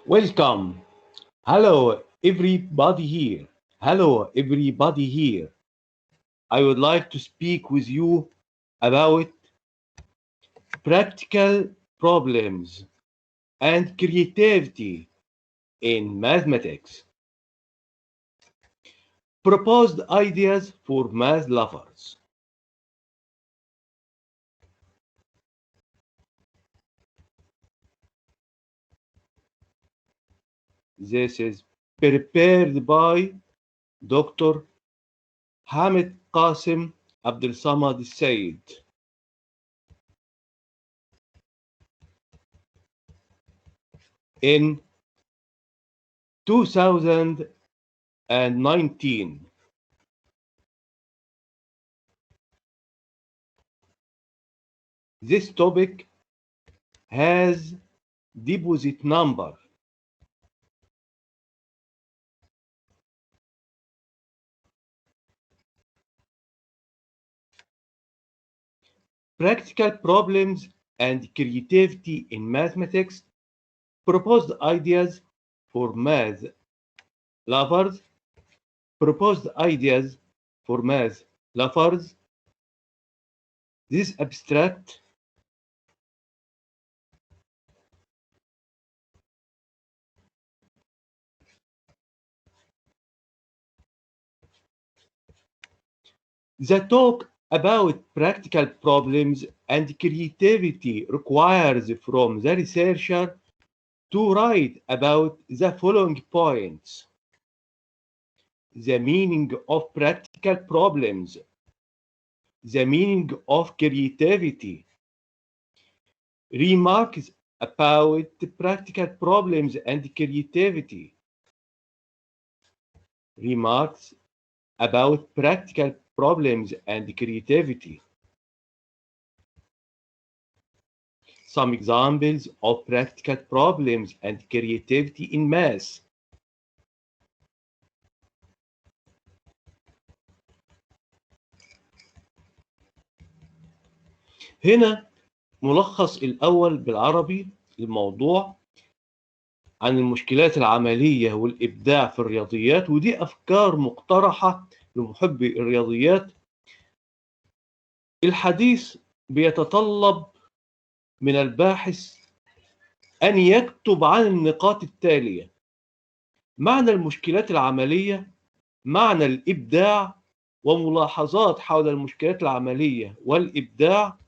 Welcome. Hello, everybody here. Hello, everybody here. I would like to speak with you about practical problems and creativity in mathematics. Proposed ideas for math lovers. This is prepared by Dr. Hamid Kasem Abdelsamad Elsayed. In 2019. This topic has deposit number. Practical problems and creativity in mathematics. Proposed ideas for math lovers. Proposed ideas for math lovers. This abstract the talk about practical problems and creativity requires from the researcher to write about the following points: the meaning of practical problems, the meaning of creativity, remarks about practical problems and creativity, remarks about practical problems and creativity. Some examples of practical problems and creativity in math. هنا ملخص الأول بالعربي للموضوع عن المشكلات العملية والإبداع في الرياضيات، ودي أفكار مقترحة لمحبي الرياضيات. الحديث بيتطلب من الباحث أن يكتب عن النقاط التالية: معنى المشكلات العملية، معنى الإبداع، وملاحظات حول المشكلات العملية والإبداع،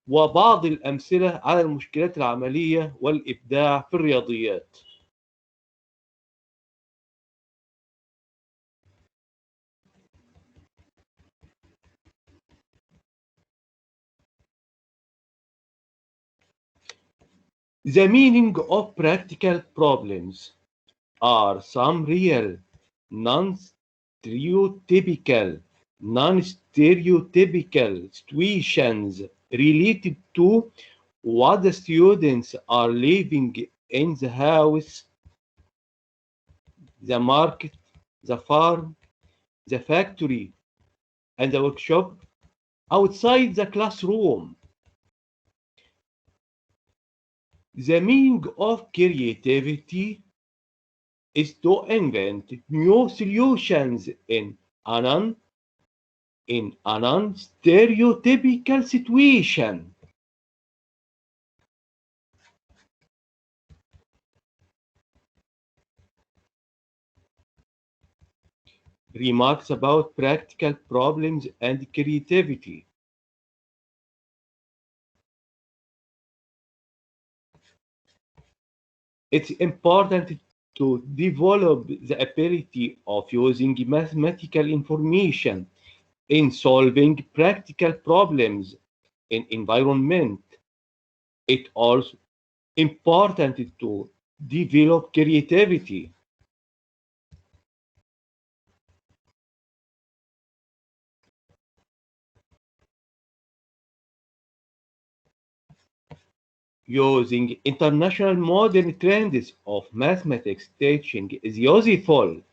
وبعض الأمثلة على المشكلات العملية والإبداع في الرياضيات. The meaning of practical problems are some real, non-stereotypical situations related to what the students are living in the house, the market, the farm, the factory, and the workshop, outside the classroom. The meaning of creativity is to invent new solutions in a non-stereotypical situation. Remarks about practical problems and creativity. It's important to develop the ability of using mathematical information in solving practical problems in environment. It's also important to develop creativity. Using international modern trends of mathematics teaching is useful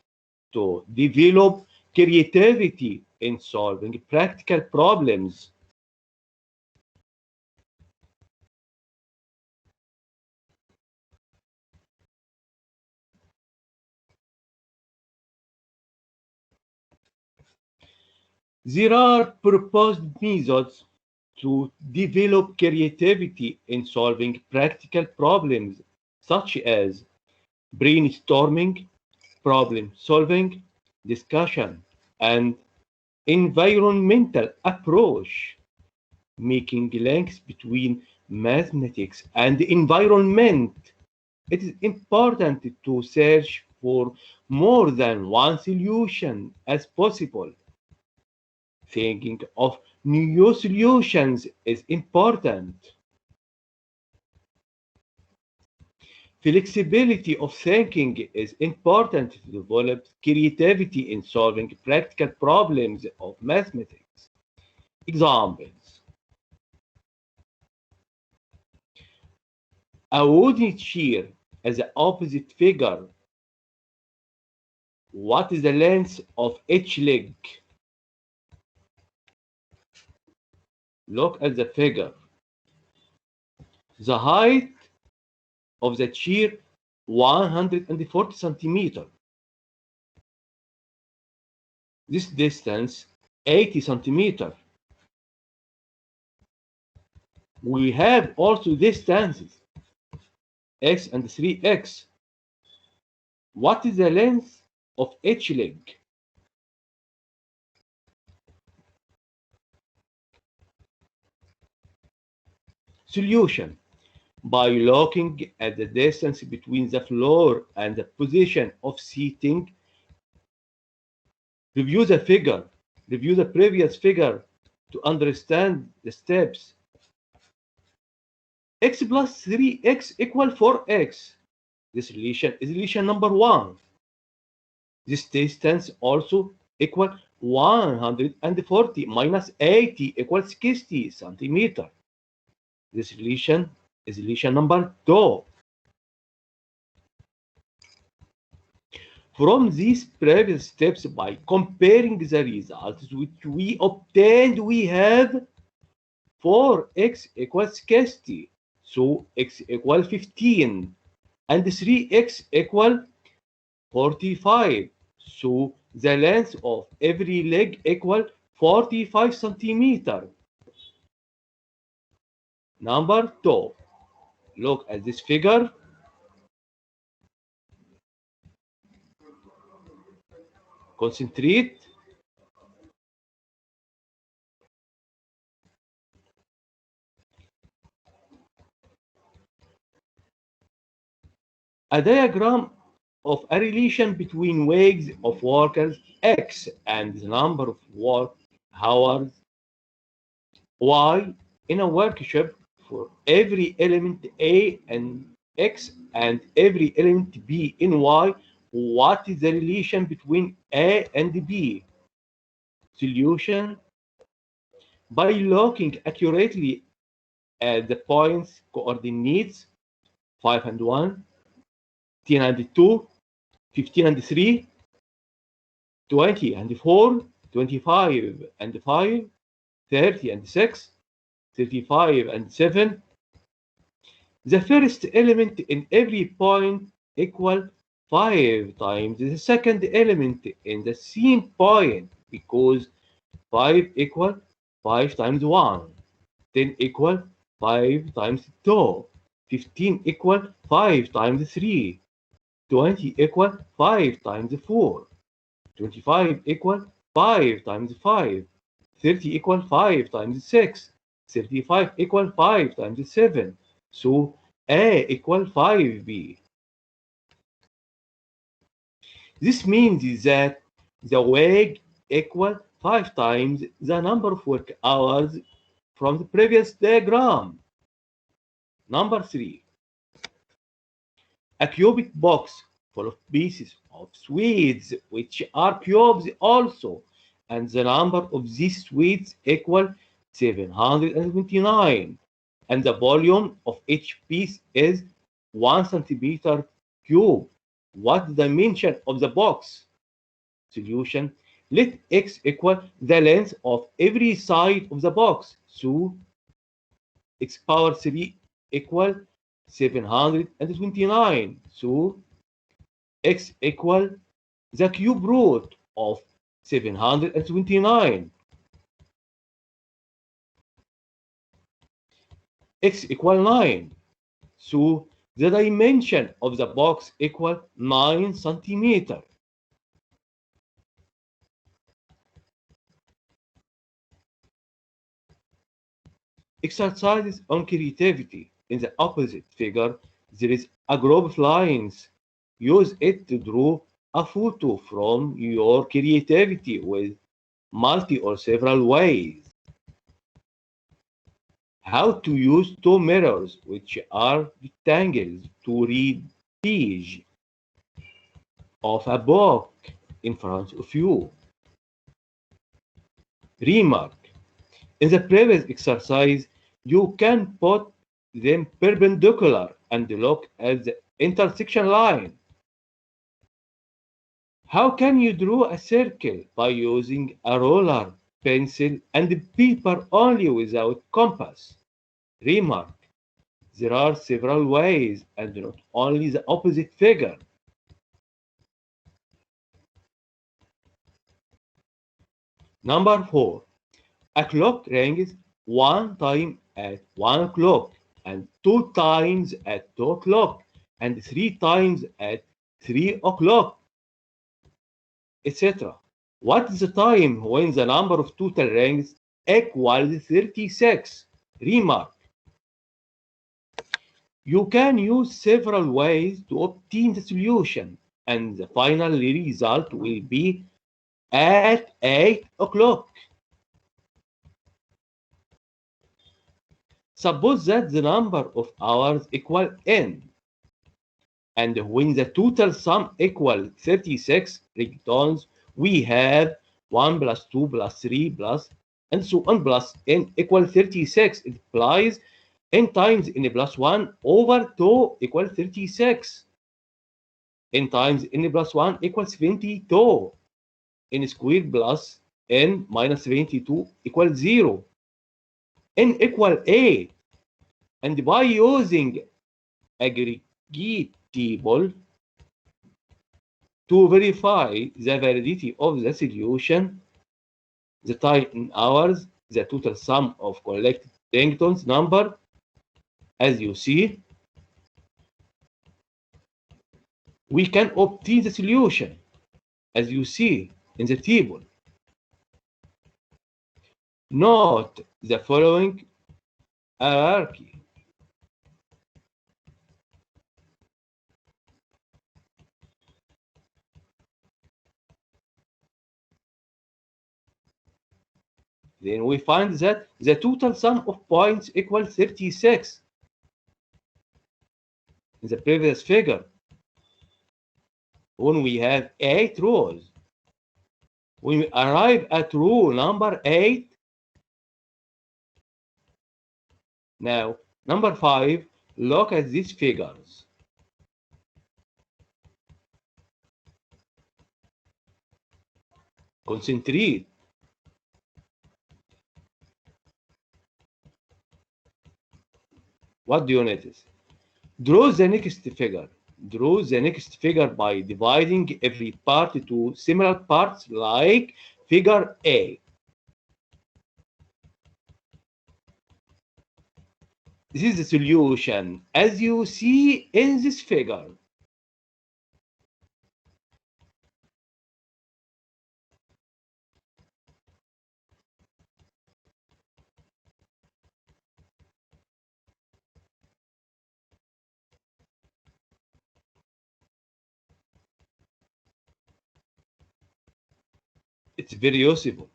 to develop creativity in solving practical problems. There are proposed methods to develop creativity in solving practical problems, such as brainstorming, problem solving, discussion, and environmental approach, making links between mathematics and environment. It is important to search for more than one solution as possible. Thinking of new solutions is important. Flexibility of thinking is important to develop creativity in solving practical problems of mathematics. Examples: a wooden chair as the opposite figure. What is the length of each leg? Look at the figure. The height of the chair 140 centimeters. This distance 80 centimeters. We have also distances x and 3x. What is the length of each leg? Solution: by looking at the distance between the floor and the position of seating, review the figure, review the previous figure to understand the steps. X plus 3x equal 4x. This relation is relation number 1. This distance also equal 140 minus 80 equals 60 centimeter. This relation is relation number 2. From these previous steps, by comparing the results which we obtained, we have 4x equals 60. So x equal 15 and 3x equal 45. So the length of every leg equal 45 centimeter. Number 2. Look at this figure. Concentrate. A diagram of a relation between wages of workers X and the number of work hours Y in a workshop for every element A and X and every element B in Y. What is the relation between A and B? Solution: by looking accurately at the points coordinates 5 and 1, 10 and 2, 15 and 3, 20 and 4, 25 and 5, 30 and 6, 35 and 7. The first element in every point equal 5 times the second element in the same point, because 5 equal 5 times 1, 10 equal 5 times 2, 15 equal 5 times 3, 20 equal 5 times 4, 25 equal 5 times 5, 30 equal 5 times 6, 35 equal 5 times 7. So A equal 5B. This means that the wage equal 5 times the number of work hours from the previous diagram. Number 3. A cubic box full of pieces of sweets, which are cubes also, and the number of these sweets equal 729, and the volume of each piece is 1 centimeter cube. What is the dimension of the box? Solution: let x equal the length of every side of the box. So x power 3 equal 729. So x equal the cube root of 729. x equal 9. So the dimension of the box equal 9 centimeter. Exercises on creativity. In the opposite figure, there is a group of lines. Use it to draw a photo from your creativity with multi or several ways. How to use two mirrors, which are rectangles, to read page of a book in front of you. Remark. In the previous exercise, you can put them perpendicular and look at the intersection line. How can you draw a circle? By using a ruler, pencil, and paper only without compass. Remark. There are several ways and not only the opposite figure. Number 4. A clock rings one time at 1 o'clock, and 2 times at 2 o'clock, and 3 times at 3 o'clock, etc. What is the time when the number of total rings equals 36? Remark. You can use several ways to obtain the solution, and the final result will be at 8 o'clock. Suppose that the number of hours equal n, and when the total sum equals 36 regtons, we have 1 plus 2 plus 3 plus and so on plus n equals 36. It implies n times n plus 1 over 2 equals 36. N times n plus 1 equals 72. N squared plus n minus 72 equals 0. N equals 8. And by using aggregate table to verify the validity of the solution, the time in hours, the total sum of collected ringtones number, as you see, we can obtain the solution, as you see in the table. Note the following hierarchy. Then we find that the total sum of points equals 36 in the previous figure. When we have 8 rows, when we arrive at row number 8, now number 5, look at these figures. Concentrate. What do you notice? Draw the next figure. Draw the next figure by dividing every part into similar parts like figure A. This is the solution as you see in this figure. It's very useful.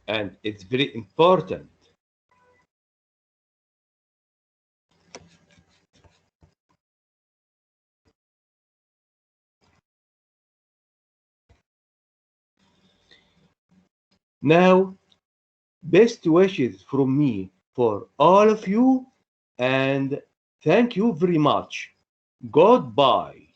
And it's very important. Now, best wishes from me for all of you, and thank you very much. Goodbye.